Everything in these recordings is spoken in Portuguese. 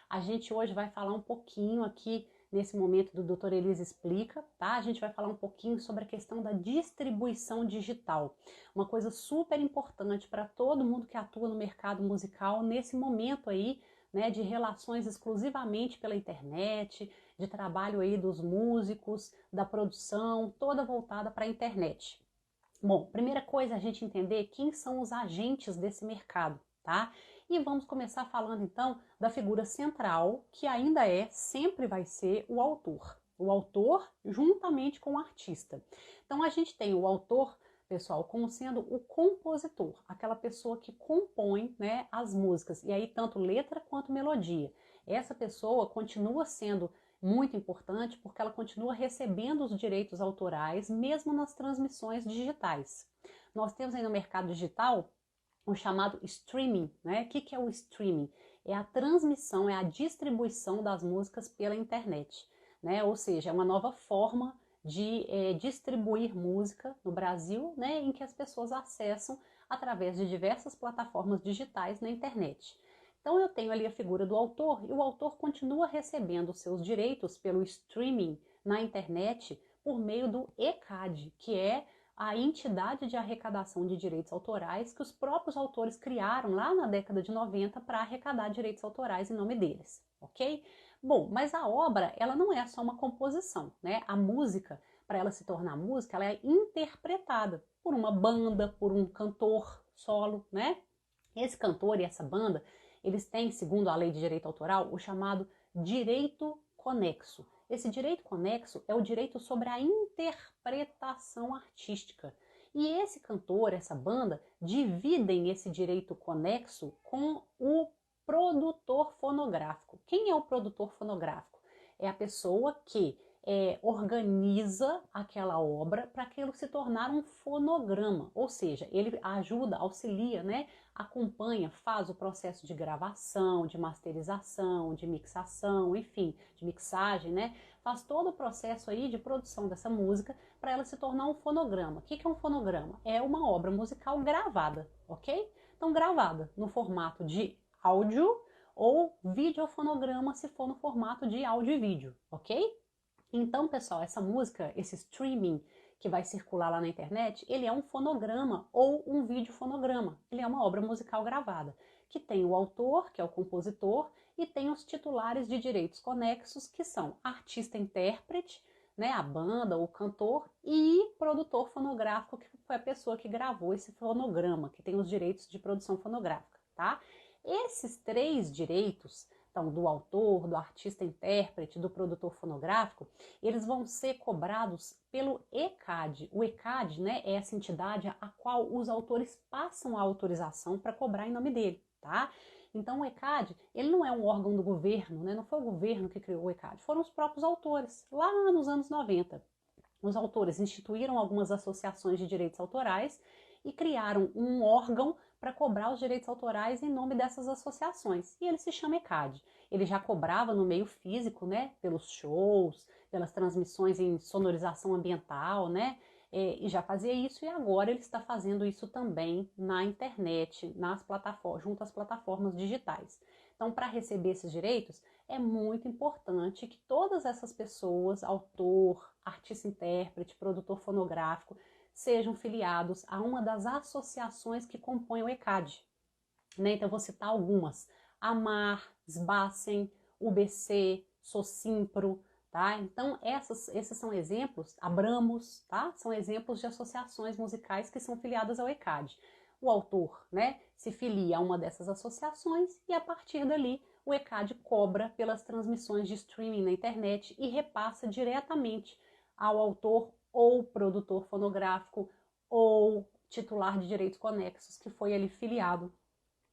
A gente hoje vai falar um pouquinho aqui nesse momento do Dr. Elisa Explica, tá? A gente vai falar um pouquinho sobre a questão da distribuição digital, uma coisa super importante para todo mundo que atua no mercado musical nesse momento aí, né, de relações exclusivamente pela internet, de trabalho aí dos músicos, da produção, toda voltada para a internet. Bom, primeira coisa é a gente entender quem são os agentes desse mercado, tá? E vamos começar falando então da figura central, que ainda sempre vai ser o autor. O autor juntamente com o artista. Então a gente tem o autor, pessoal, como sendo o compositor, aquela pessoa que compõe, né, as músicas, e aí tanto letra quanto melodia. Essa pessoa continua sendo muito importante porque ela continua recebendo os direitos autorais mesmo nas transmissões digitais. Nós temos aí no mercado digital o chamado streaming, né? O que é o streaming? É a transmissão, é a distribuição das músicas pela internet, né? Ou seja, é uma nova forma de distribuir música no Brasil, né? Em que as pessoas acessam através de diversas plataformas digitais na internet. Então eu tenho ali a figura do autor e o autor continua recebendo seus direitos pelo streaming na internet por meio do ECAD, que é a entidade de arrecadação de direitos autorais que os próprios autores criaram lá na década de 90 para arrecadar direitos autorais em nome deles, ok? Bom, mas a obra, ela não é só uma composição, né? A música, para ela se tornar música, ela é interpretada por uma banda, por um cantor solo, né? Esse cantor e essa banda, eles têm, segundo a lei de direito autoral, o chamado direito conexo. Esse direito conexo é o direito sobre a interpretação artística. E esse cantor, essa banda, dividem esse direito conexo com o produtor fonográfico. Quem é o produtor fonográfico? É a pessoa que organiza aquela obra para aquilo se tornar um fonograma, ou seja, ele ajuda, auxilia, né, acompanha, faz o processo de gravação, de masterização, de mixação, enfim, de mixagem, né, faz todo o processo aí de produção dessa música para ela se tornar um fonograma. O que é um fonograma? É uma obra musical gravada, ok? Então, gravada no formato de áudio ou videofonograma se for no formato de áudio e vídeo, ok? Então, pessoal, essa música, esse streaming que vai circular lá na internet, ele é um fonograma ou um videofonograma. Ele é uma obra musical gravada, que tem o autor, que é o compositor, e tem os titulares de direitos conexos, que são artista-intérprete, né, a banda, o cantor, e produtor fonográfico, que foi a pessoa que gravou esse fonograma, que tem os direitos de produção fonográfica, tá? Esses três direitos, então, do autor, do artista-intérprete, do produtor fonográfico, eles vão ser cobrados pelo ECAD. O ECAD, né, é essa entidade a qual os autores passam a autorização para cobrar em nome dele, tá? Então, o ECAD, ele não é um órgão do governo, né? Não foi o governo que criou o ECAD, foram os próprios autores, lá nos anos 90. Os autores instituíram algumas associações de direitos autorais e criaram um órgão para cobrar os direitos autorais em nome dessas associações. E ele se chama ECAD. Ele já cobrava no meio físico, né, pelos shows, pelas transmissões em sonorização ambiental, né, e já fazia isso e agora ele está fazendo isso também na internet, nas plataformas, junto às plataformas digitais. Então, para receber esses direitos, é muito importante que todas essas pessoas, autor, artista-intérprete, produtor fonográfico, sejam filiados a uma das associações que compõem o ECAD. Né? Então, eu vou citar algumas: AMAR, SBACEN, UBC, SOCIMPRO, tá? Então, esses são exemplos, Abramos, tá? São exemplos de associações musicais que são filiadas ao ECAD. O autor, né, se filia a uma dessas associações e, a partir dali, o ECAD cobra pelas transmissões de streaming na internet e repassa diretamente ao autor ou produtor fonográfico ou titular de direitos conexos que foi ali filiado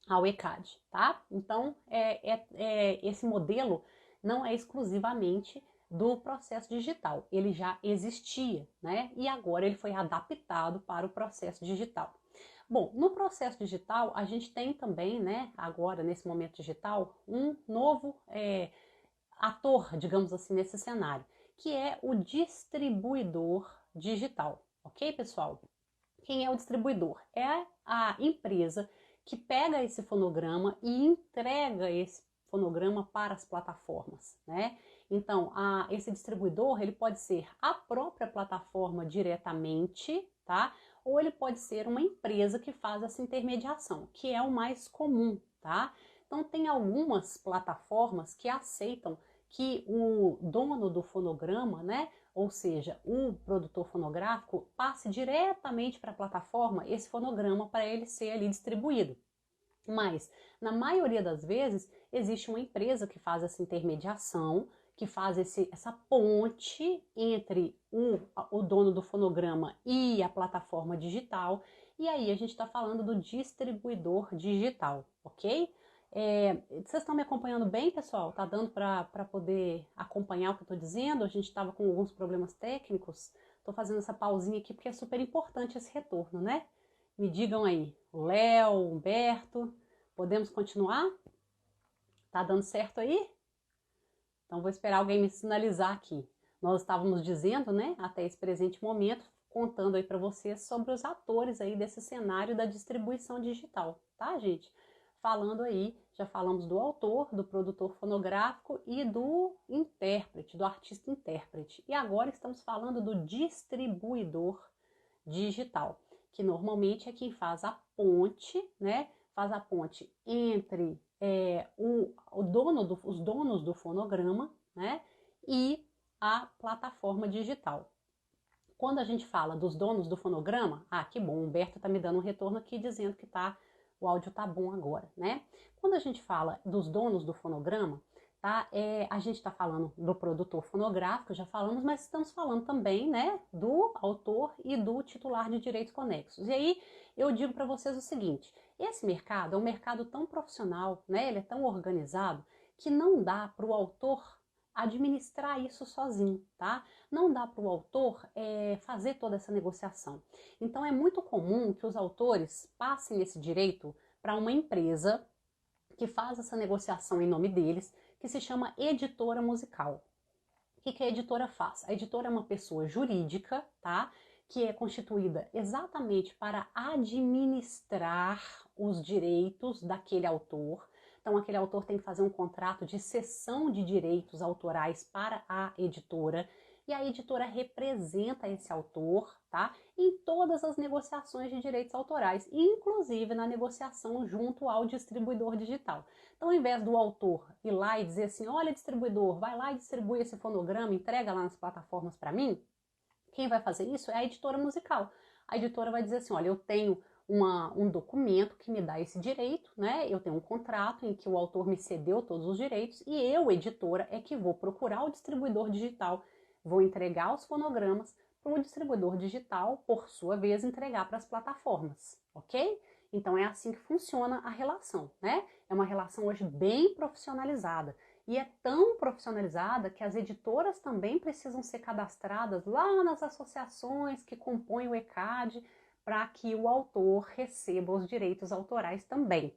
ao ECAD, tá? Então, esse modelo não é exclusivamente do processo digital, ele já existia, né? E agora ele foi adaptado para o processo digital. Bom, no processo digital, a gente tem também, né, agora, nesse momento digital, um novo ator, digamos assim, nesse cenário, que é o distribuidor digital, ok, pessoal? Quem é o distribuidor? É a empresa que pega esse fonograma e entrega esse fonograma para as plataformas, né? Então, esse distribuidor, ele pode ser a própria plataforma diretamente, tá? Ou ele pode ser uma empresa que faz essa intermediação, que é o mais comum, tá? Então, tem algumas plataformas que aceitam que o dono do fonograma, né, ou seja, o produtor fonográfico, passe diretamente para a plataforma esse fonograma para ele ser ali distribuído. Mas, na maioria das vezes, existe uma empresa que faz essa intermediação, que faz essa ponte entre o dono do fonograma e a plataforma digital, e aí a gente está falando do distribuidor digital, ok? Vocês estão me acompanhando bem, pessoal? Tá dando para poder acompanhar o que eu estou dizendo? A gente estava com alguns problemas técnicos, estou fazendo essa pausinha aqui porque é super importante esse retorno, né? Me digam aí, Léo, Humberto, podemos continuar? Tá dando certo aí? Então vou esperar alguém me sinalizar aqui. Nós estávamos dizendo, né, até esse presente momento, contando aí para vocês sobre os atores aí desse cenário da distribuição digital, tá, gente? Falando aí, já falamos do autor, do produtor fonográfico e do intérprete, do artista intérprete. E agora estamos falando do distribuidor digital, que normalmente é quem faz a ponte, né? Faz a ponte entre os donos do fonograma, né? E a plataforma digital. Quando a gente fala dos donos do fonograma, que bom, o Humberto tá me dando um retorno aqui dizendo que o áudio tá bom agora, né? Quando a gente fala dos donos do fonograma, tá? A gente está falando do produtor fonográfico, já falamos, mas estamos falando também, né, do autor e do titular de direitos conexos. E aí eu digo para vocês o seguinte: esse mercado é um mercado tão profissional, né? Ele é tão organizado que não dá para o autor administrar isso sozinho, tá? Não dá para o autor fazer toda essa negociação. Então é muito comum que os autores passem esse direito para uma empresa que faz essa negociação em nome deles, que se chama editora musical. O que a editora faz? A editora é uma pessoa jurídica, tá? Que é constituída exatamente para administrar os direitos daquele autor. Então, aquele autor tem que fazer um contrato de cessão de direitos autorais para a editora, e a editora representa esse autor, tá? Em todas as negociações de direitos autorais, inclusive na negociação junto ao distribuidor digital. Então, ao invés do autor ir lá e dizer assim: olha, distribuidor, vai lá e distribui esse fonograma, entrega lá nas plataformas para mim, quem vai fazer isso é a editora musical. A editora vai dizer assim: olha, eu tenho um documento que me dá esse direito, né? Eu tenho um contrato em que o autor me cedeu todos os direitos e eu, editora, é que vou procurar o distribuidor digital, vou entregar os fonogramas para o distribuidor digital, por sua vez, entregar para as plataformas, ok? Então é assim que funciona a relação, né? É uma relação hoje bem profissionalizada. E é tão profissionalizada que as editoras também precisam ser cadastradas lá nas associações que compõem o ECAD, para que o autor receba os direitos autorais também.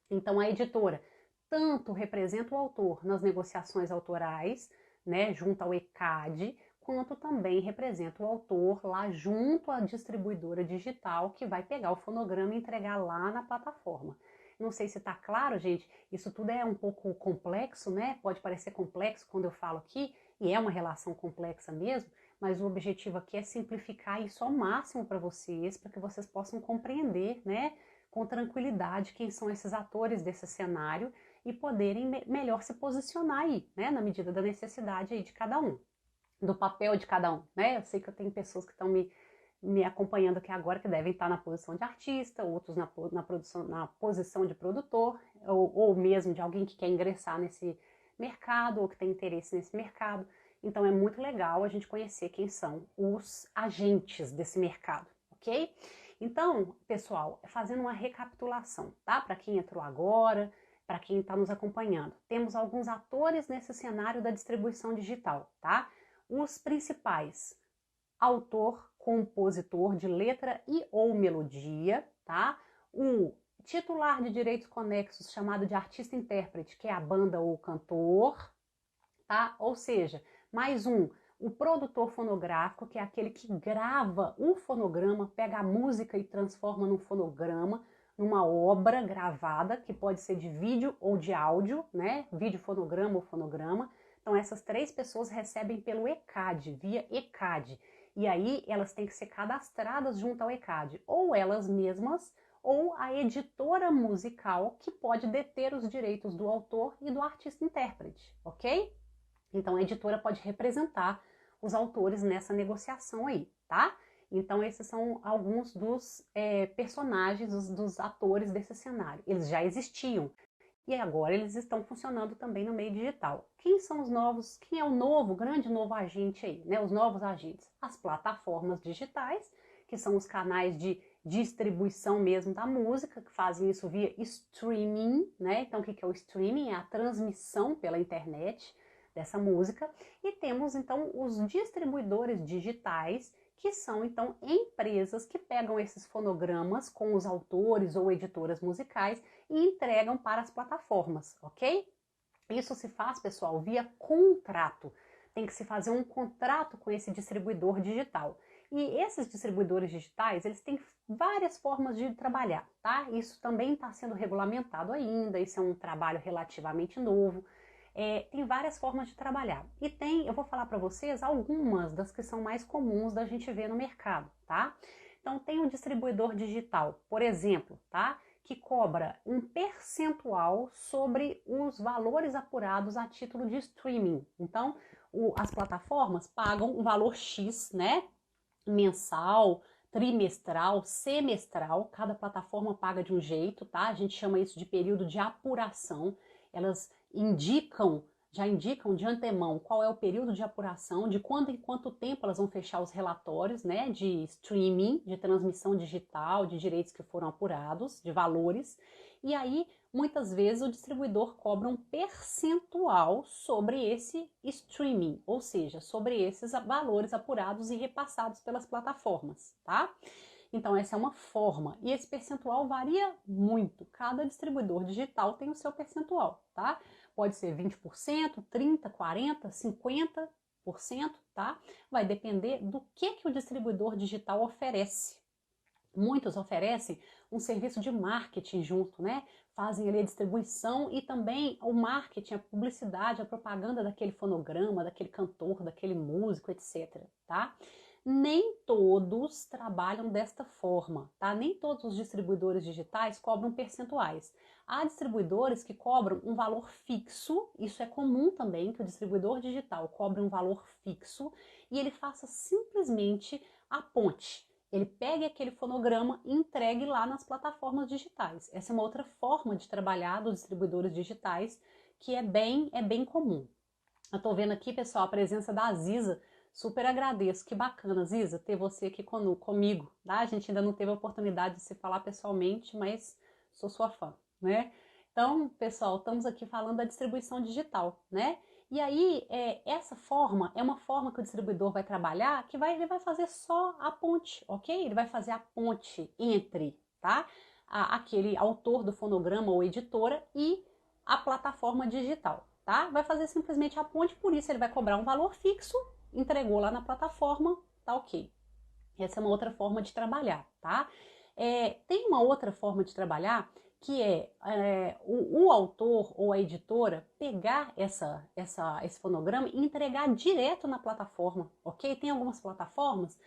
Então a editora tanto representa o autor nas negociações autorais, né, junto ao ECAD, quanto também representa o autor lá junto à distribuidora digital que vai pegar o fonograma e entregar lá na plataforma. Não sei se está claro, gente, isso tudo é um pouco complexo, né? Pode parecer complexo quando eu falo aqui, e é uma relação complexa mesmo, mas o objetivo aqui é simplificar isso ao máximo para que vocês possam compreender, né, com tranquilidade quem são esses atores desse cenário e poderem melhor se posicionar aí, né, na medida da necessidade aí de cada um, do papel de cada um, né? Eu sei que eu tenho pessoas que estão me acompanhando aqui agora que devem estar na posição de artista, outros na posição de produtor, ou mesmo de alguém que quer ingressar nesse mercado ou que tem interesse nesse mercado. Então é muito legal a gente conhecer quem são os agentes desse mercado, ok? Então, pessoal, fazendo uma recapitulação, tá? Para quem entrou agora, para quem está nos acompanhando, temos alguns atores nesse cenário da distribuição digital, tá? Os principais: autor, compositor de letra e ou melodia, tá? O titular de direitos conexos, chamado de artista-intérprete, que é a banda ou o cantor, tá? Ou seja, mais o produtor fonográfico, que é aquele que grava o fonograma, pega a música e transforma num fonograma, numa obra gravada, que pode ser de vídeo ou de áudio, né? Vídeo fonograma ou fonograma. Então essas 3 pessoas recebem pelo ECAD, via ECAD. E aí elas têm que ser cadastradas junto ao ECAD, ou elas mesmas, ou a editora musical, que pode deter os direitos do autor e do artista-intérprete, ok? Então a editora pode representar os autores nessa negociação aí, tá? Então esses são alguns dos personagens, dos atores desse cenário. Eles já existiam e agora eles estão funcionando também no meio digital. Quem são os novos, quem é o novo, grande novo agente aí, né? Os novos agentes? As plataformas digitais, que são os canais de distribuição mesmo da música, que fazem isso via streaming, né? Então o que é o streaming? É a transmissão pela internet dessa música. E temos então os distribuidores digitais, que são então empresas que pegam esses fonogramas com os autores ou editoras musicais e entregam para as plataformas, ok? Isso se faz, pessoal, via contrato. Tem que se fazer um contrato com esse distribuidor digital. E esses distribuidores digitais, eles têm várias formas de trabalhar, tá? Isso também está sendo regulamentado ainda, isso é um trabalho relativamente novo. Tem várias formas de trabalhar. E eu vou falar para vocês algumas das que são mais comuns da gente ver no mercado, tá? Então tem um distribuidor digital, por exemplo, tá? Que cobra um percentual sobre os valores apurados a título de streaming. Então, as plataformas pagam um valor X, né? Mensal, trimestral, semestral, cada plataforma paga de um jeito, tá? A gente chama isso de período de apuração. Elas já indicam de antemão qual é o período de apuração, de quanto em quanto tempo elas vão fechar os relatórios, né, de streaming, de transmissão digital, de direitos que foram apurados, de valores. E aí, muitas vezes, o distribuidor cobra um percentual sobre esse streaming, ou seja, sobre esses valores apurados e repassados pelas plataformas, tá? Então, essa é uma forma. E esse percentual varia muito. Cada distribuidor digital tem o seu percentual, tá? Pode ser 20%, 30%, 40%, 50%, tá? Vai depender do que o distribuidor digital oferece. Muitos oferecem um serviço de marketing junto, né? Fazem ali a distribuição e também o marketing, a publicidade, a propaganda daquele fonograma, daquele cantor, daquele músico, etc, tá? Nem todos trabalham desta forma, tá? Nem todos os distribuidores digitais cobram percentuais. Há distribuidores que cobram um valor fixo, isso é comum também, que o distribuidor digital cobre um valor fixo e ele faça simplesmente a ponte. Ele pegue aquele fonograma e entregue lá nas plataformas digitais. Essa é uma outra forma de trabalhar dos distribuidores digitais que é bem comum. Eu tô vendo aqui, pessoal, a presença da Aziza. Super agradeço, que bacana, Ziza, ter você aqui comigo, tá? A gente ainda não teve a oportunidade de se falar pessoalmente, mas sou sua fã, né? Então, pessoal, estamos aqui falando da distribuição digital, né? E aí, essa forma é uma forma que o distribuidor vai trabalhar, que ele vai fazer só a ponte, ok? Ele vai fazer a ponte entre, tá? Aquele autor do fonograma ou editora e a plataforma digital, tá? Vai fazer simplesmente a ponte, por isso ele vai cobrar um valor fixo, entregou lá na plataforma, tá ok. Essa é uma outra forma de trabalhar, tá? Tem uma outra forma de trabalhar que o autor ou a editora pegar esse fonograma e entregar direto na plataforma, ok? Tem algumas plataformas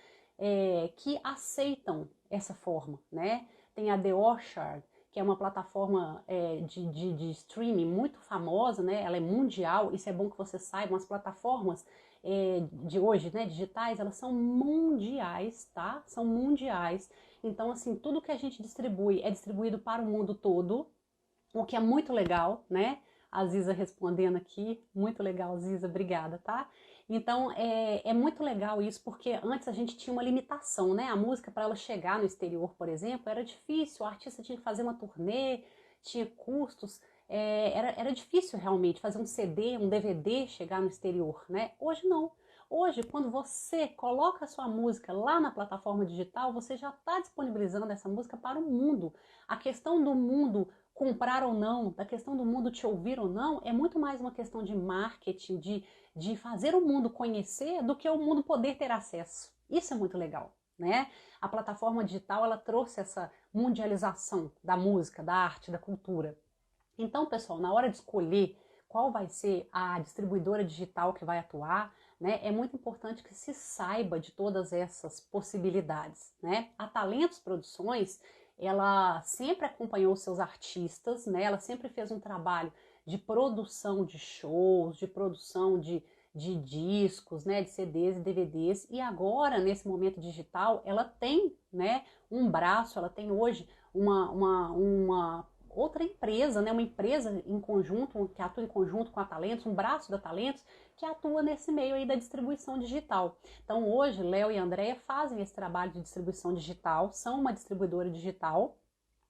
que aceitam essa forma, né? Tem a The Orchard, que é uma plataforma de streaming muito famosa, né? Ela é mundial, isso é bom que você saiba, as plataformas de hoje, né, digitais, elas são mundiais, tá? São mundiais. Então, assim, tudo que a gente distribui é distribuído para o mundo todo, o que é muito legal, né? A Ziza respondendo aqui, muito legal, Ziza, obrigada, tá? Então, é muito legal isso, porque antes a gente tinha uma limitação, né? A música, para ela chegar no exterior, por exemplo, era difícil, o artista tinha que fazer uma turnê, tinha custos, era difícil realmente fazer um CD, um DVD chegar no exterior, né? Hoje não. Hoje, quando você coloca a sua música lá na plataforma digital, você já está disponibilizando essa música para o mundo. A questão do mundo comprar ou não, da questão do mundo te ouvir ou não, é muito mais uma questão de marketing, de fazer o mundo conhecer do que o mundo poder ter acesso. Isso é muito legal, né? A plataforma digital, ela trouxe essa mundialização da música, da arte, da cultura. Então, pessoal, na hora de escolher qual vai ser a distribuidora digital que vai atuar, né, é muito importante que se saiba de todas essas possibilidades, né? A Talentos Produções, ela sempre acompanhou seus artistas, né? Ela sempre fez um trabalho de produção de shows, de produção de discos, né, de CDs e DVDs, e agora, nesse momento digital, ela tem, né, um braço, ela tem hoje uma outra empresa, né, uma empresa em conjunto, que atua em conjunto com a Talentos, um braço da Talentos, que atua nesse meio aí da distribuição digital. Então hoje, Léo e Andréia fazem esse trabalho de distribuição digital, são uma distribuidora digital,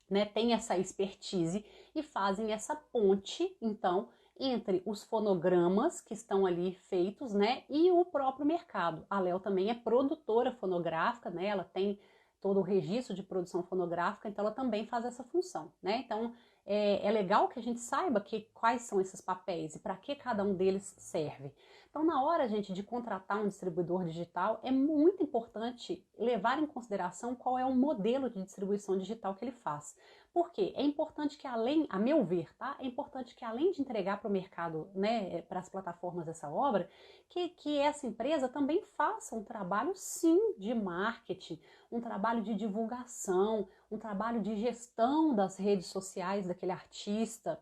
né, tem essa expertise e fazem essa ponte, então, entre os fonogramas que estão ali feitos, né, e o próprio mercado. A Léo também é produtora fonográfica, né, ela tem todo o registro de produção fonográfica, então ela também faz essa função, né? Então é legal que a gente saiba quais são esses papéis e para que cada um deles serve. Então, na hora, gente, de contratar um distribuidor digital, é muito importante levar em consideração qual é o modelo de distribuição digital que ele faz. Por quê? É importante que além, a meu ver, tá? É importante que além de entregar para o mercado, né, para as plataformas essa obra, que essa empresa também faça um trabalho, sim, de marketing, um trabalho de divulgação, um trabalho de gestão das redes sociais daquele artista,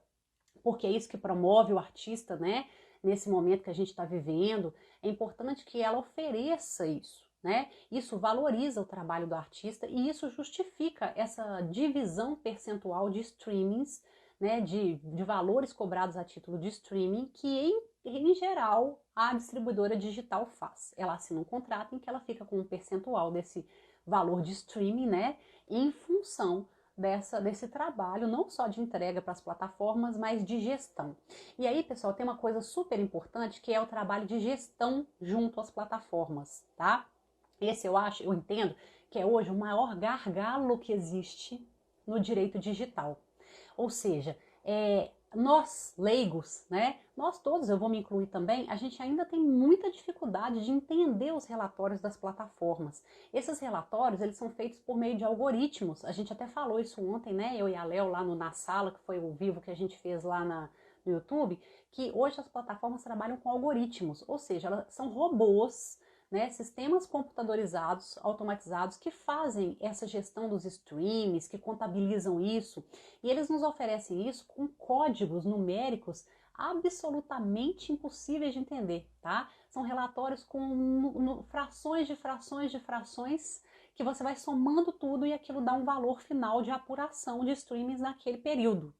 porque é isso que promove o artista, né? Nesse momento que a gente está vivendo, é importante que ela ofereça isso, né? Isso valoriza o trabalho do artista e isso justifica essa divisão percentual de streamings, né? De valores cobrados a título de streaming, que em geral a distribuidora digital faz. Ela assina um contrato em que ela fica com um percentual desse valor de streaming, né? Em função desse trabalho, não só de entrega para as plataformas, mas de gestão. E aí, pessoal, tem uma coisa super importante que é o trabalho de gestão junto às plataformas, tá? Esse eu entendo que é hoje o maior gargalo que existe no direito digital. Ou seja, nós leigos, né? Nós todos, eu vou me incluir também, a gente ainda tem muita dificuldade de entender os relatórios das plataformas. Esses relatórios, eles são feitos por meio de algoritmos. A gente até falou isso ontem, né? Eu e a Léo lá na sala, que foi o vivo que a gente fez lá no YouTube, que hoje as plataformas trabalham com algoritmos, ou seja, elas são robôs, né, sistemas computadorizados, automatizados, que fazem essa gestão dos streams, que contabilizam isso, e eles nos oferecem isso com códigos numéricos absolutamente impossíveis de entender, tá? São relatórios com frações de frações de frações, que você vai somando tudo e aquilo dá um valor final de apuração de streamings naquele período.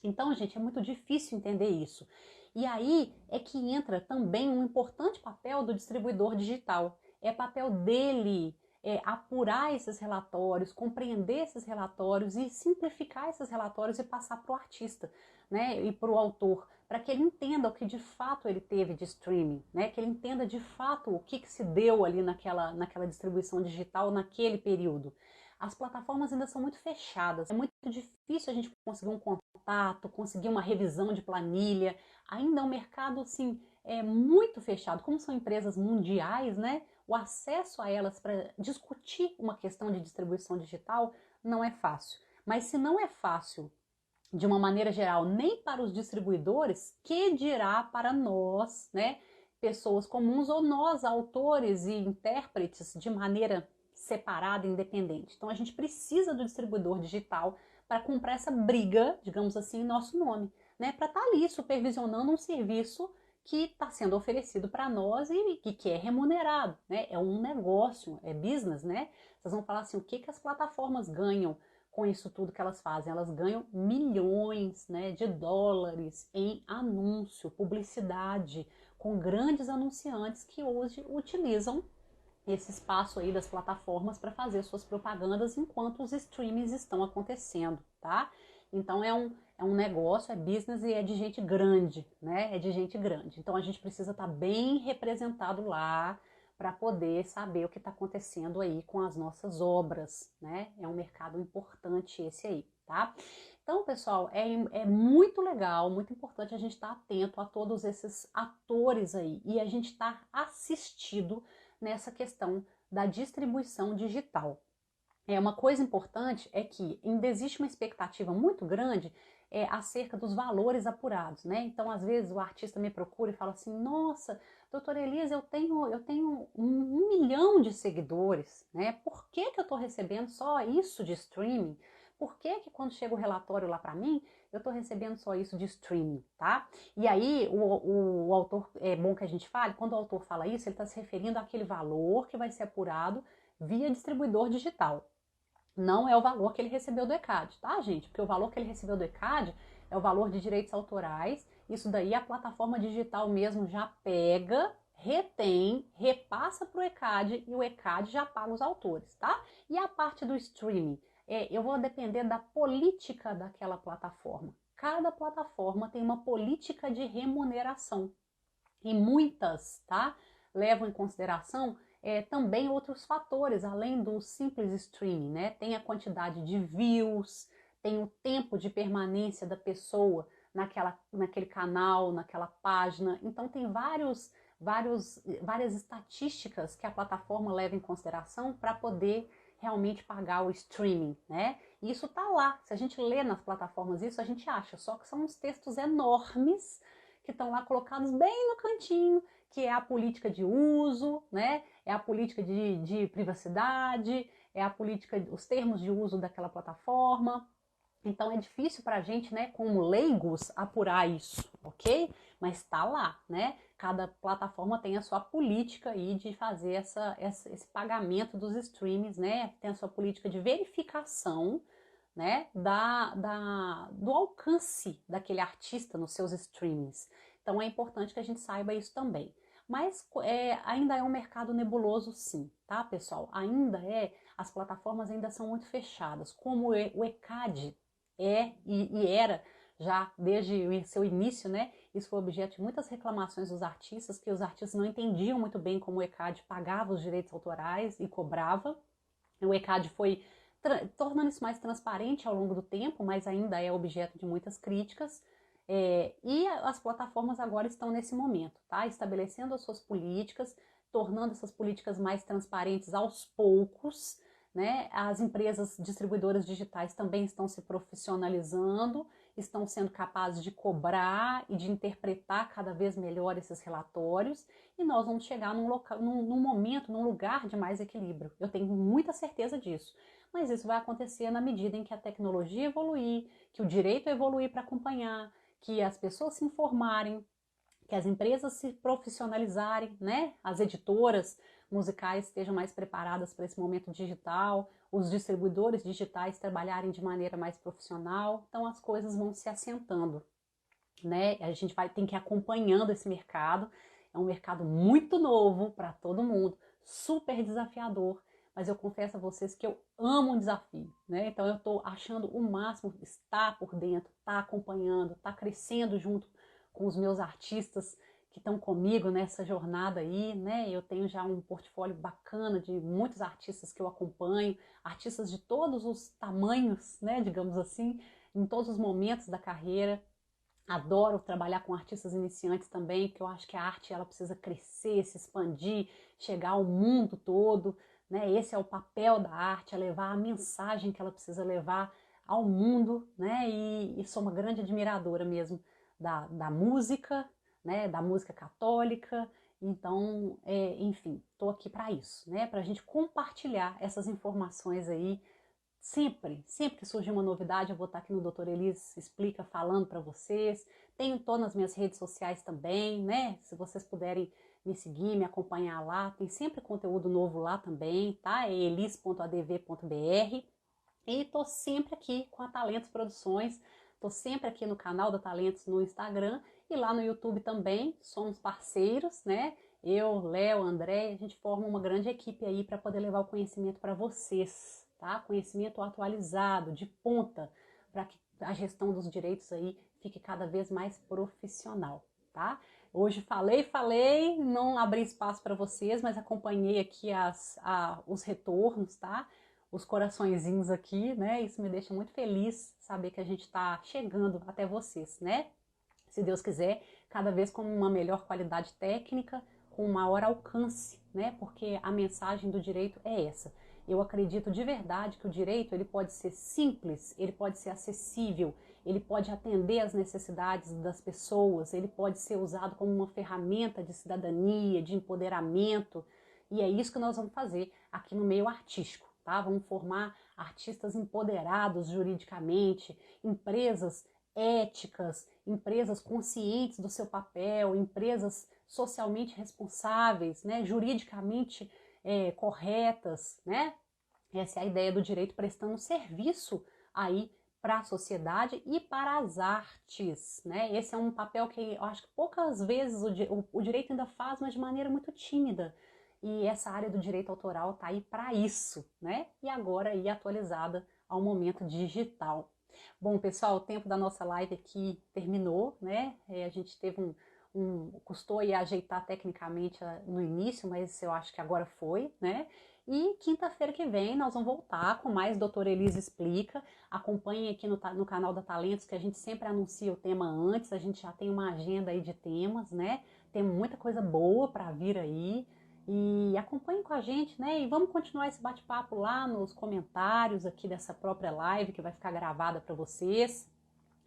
Então, gente, é muito difícil entender isso. E aí é que entra também um importante papel do distribuidor digital. É papel dele apurar esses relatórios, compreender esses relatórios e simplificar esses relatórios e passar para o artista, né, e para o autor, para que ele entenda o que de fato ele teve de streaming, né, que ele entenda de fato o que se deu ali naquela distribuição digital naquele período. As plataformas ainda são muito fechadas, é muito difícil a gente conseguir um contato, conseguir uma revisão de planilha, ainda é um mercado assim, muito fechado. Como são empresas mundiais, né? O acesso a elas para discutir uma questão de distribuição digital não é fácil. Mas se não é fácil de uma maneira geral, nem para os distribuidores, que dirá para nós, né, pessoas comuns ou nós, autores e intérpretes, de maneira separada e independente. Então a gente precisa do distribuidor digital para comprar essa briga, digamos assim, em nosso nome, né, para estar ali supervisionando um serviço que está sendo oferecido para nós e que é remunerado, né? É um negócio, é business, né? Vocês vão falar assim, o que as plataformas ganham com isso tudo que elas fazem? Elas ganham milhões, né, de dólares em anúncio, publicidade, com grandes anunciantes que hoje utilizam esse espaço aí das plataformas para fazer suas propagandas enquanto os streamings estão acontecendo, tá? Então é um negócio, é business e é de gente grande, né? É de gente grande. Então a gente precisa estar bem representado lá para poder saber o que está acontecendo aí com as nossas obras, né? É um mercado importante esse aí, tá? Então, pessoal, é muito legal, muito importante a gente estar atento a todos esses atores aí e a gente estar assistido nessa questão da distribuição digital. Uma coisa importante é que ainda existe uma expectativa muito grande acerca dos valores apurados, né? Então, às vezes, o artista me procura e fala assim, nossa, doutora Elisa, eu tenho 1 milhão de seguidores, né? Por que eu estou recebendo só isso de streaming? Por que quando chega o relatório lá para mim, eu estou recebendo só isso de streaming, tá? E aí, o autor, é bom que a gente fale, quando o autor fala isso, ele está se referindo àquele valor que vai ser apurado via distribuidor digital. Não é o valor que ele recebeu do ECAD, tá, gente? Porque o valor que ele recebeu do ECAD é o valor de direitos autorais. Isso daí a plataforma digital mesmo já pega, retém, repassa para o ECAD e o ECAD já paga os autores, tá? E a parte do streaming? Eu vou depender da política daquela plataforma. Cada plataforma tem uma política de remuneração. E muitas, tá? Levam em consideração também outros fatores, além do simples streaming, né? Tem a quantidade de views, tem o tempo de permanência da pessoa naquele canal, naquela página. Então tem várias estatísticas que a plataforma leva em consideração para poder realmente pagar o streaming, né? E isso tá lá. Se a gente lê nas plataformas isso, a gente acha. Só que são uns textos enormes que estão lá colocados bem no cantinho, que é a política de uso, né? É a política de privacidade, é a política, os termos de uso daquela plataforma. Então é difícil para a gente, né, como leigos, apurar isso, ok? Mas está lá, né? Cada plataforma tem a sua política aí de fazer esse pagamento dos streams, né? Tem a sua política de verificação, né, do alcance daquele artista nos seus streamings. Então é importante que a gente saiba isso também. Mas ainda é um mercado nebuloso, sim, tá, pessoal? As plataformas ainda são muito fechadas. Como o ECAD e era já desde o seu início, né? Isso foi objeto de muitas reclamações dos artistas, que os artistas não entendiam muito bem como o ECAD pagava os direitos autorais e cobrava. O ECAD foi tornando isso mais transparente ao longo do tempo, mas ainda é objeto de muitas críticas. E as plataformas agora estão nesse momento, tá? Estabelecendo as suas políticas, tornando essas políticas mais transparentes aos poucos, né? As empresas distribuidoras digitais também estão se profissionalizando, estão sendo capazes de cobrar e de interpretar cada vez melhor esses relatórios, e nós vamos chegar num momento, num lugar de mais equilíbrio. Eu tenho muita certeza disso. Mas isso vai acontecer na medida em que a tecnologia evoluir, que o direito evoluir para acompanhar, que as pessoas se informarem, que as empresas se profissionalizarem, né? As editoras musicais estejam mais preparadas para esse momento digital, os distribuidores digitais trabalharem de maneira mais profissional. Então as coisas vão se assentando, né? A gente tem que ir acompanhando esse mercado. É um mercado muito novo para todo mundo, super desafiador. Mas eu confesso a vocês que eu amo um desafio, né? Então eu estou achando o máximo estar por dentro, estar acompanhando, estar crescendo junto com os meus artistas que estão comigo nessa jornada aí, né? Eu tenho já um portfólio bacana de muitos artistas que eu acompanho, artistas de todos os tamanhos, né? Digamos assim, em todos os momentos da carreira. Adoro trabalhar com artistas iniciantes também, porque eu acho que a arte ela precisa crescer, se expandir, chegar ao mundo todo, né? Esse é o papel da arte, é levar a mensagem que ela precisa levar ao mundo, né? E sou uma grande admiradora mesmo da música, né? Da música católica. Então, enfim, estou aqui para isso, né? Para a gente compartilhar essas informações aí. Sempre que surgir uma novidade, eu vou estar aqui no Doutor Elise Explica falando para vocês. Tô nas minhas redes sociais também, né? Se vocês puderem me seguir, me acompanhar lá, tem sempre conteúdo novo lá também, tá? É elis.adv.br. E tô sempre aqui com a Talentos Produções, tô sempre aqui no canal da Talentos no Instagram e lá no YouTube também, somos parceiros, né? Eu, Léo, André, a gente forma uma grande equipe aí para poder levar o conhecimento para vocês, tá? Conhecimento atualizado, de ponta, para que a gestão dos direitos aí fique cada vez mais profissional, tá? Hoje falei, não abri espaço para vocês, mas acompanhei aqui os retornos, tá? Os coraçõezinhos aqui, né? Isso me deixa muito feliz saber que a gente está chegando até vocês, né? Se Deus quiser, cada vez com uma melhor qualidade técnica, com maior alcance, né? Porque a mensagem do direito é essa. Eu acredito de verdade que o direito ele pode ser simples, ele pode ser acessível, ele pode atender às necessidades das pessoas, ele pode ser usado como uma ferramenta de cidadania, de empoderamento, e é isso que nós vamos fazer aqui no meio artístico, tá? Vamos formar artistas empoderados juridicamente, empresas éticas, empresas conscientes do seu papel, empresas socialmente responsáveis, né? Juridicamente corretas, né? Essa é a ideia do direito prestando serviço aí para a sociedade e para as artes, né? Esse é um papel que eu acho que poucas vezes o direito ainda faz, mas de maneira muito tímida. E essa área do direito autoral está aí para isso, né? E agora aí atualizada ao momento digital. Bom, pessoal, o tempo da nossa live aqui terminou, né? A gente teve custou aí ajeitar tecnicamente no início, mas eu acho que agora foi, né? E quinta-feira que vem nós vamos voltar com mais Doutora Elisa Explica. Acompanhem aqui no canal da Talentos, que a gente sempre anuncia o tema antes, a gente já tem uma agenda aí de temas, né? Tem muita coisa boa para vir aí. E acompanhem com a gente, né? E vamos continuar esse bate-papo lá nos comentários aqui dessa própria live, que vai ficar gravada para vocês.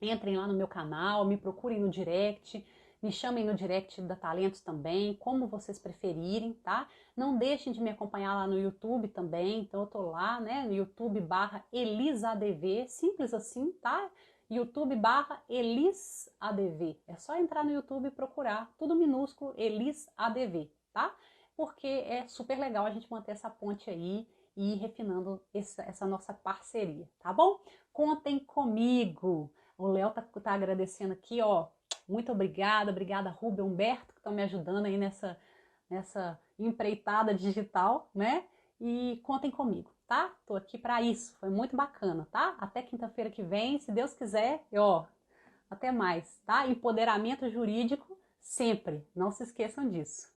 Entrem lá no meu canal, me procurem no direct, me chamem no direct da Talentos também, como vocês preferirem, tá? Não deixem de me acompanhar lá no YouTube também, então eu tô lá, né, no YouTube/ElisADV, simples assim, tá? YouTube/ElisADV. É só entrar no YouTube e procurar, tudo minúsculo, ElisADV, tá? Porque é super legal a gente manter essa ponte aí e ir refinando essa nossa parceria, tá bom? Contem comigo! O Léo tá agradecendo aqui, ó. Muito obrigada, Rubem, Humberto, que estão me ajudando aí nessa empreitada digital, né? E contem comigo, tá? Tô aqui para isso, foi muito bacana, tá? Até quinta-feira que vem, se Deus quiser, e ó, até mais, tá? Empoderamento jurídico sempre, não se esqueçam disso.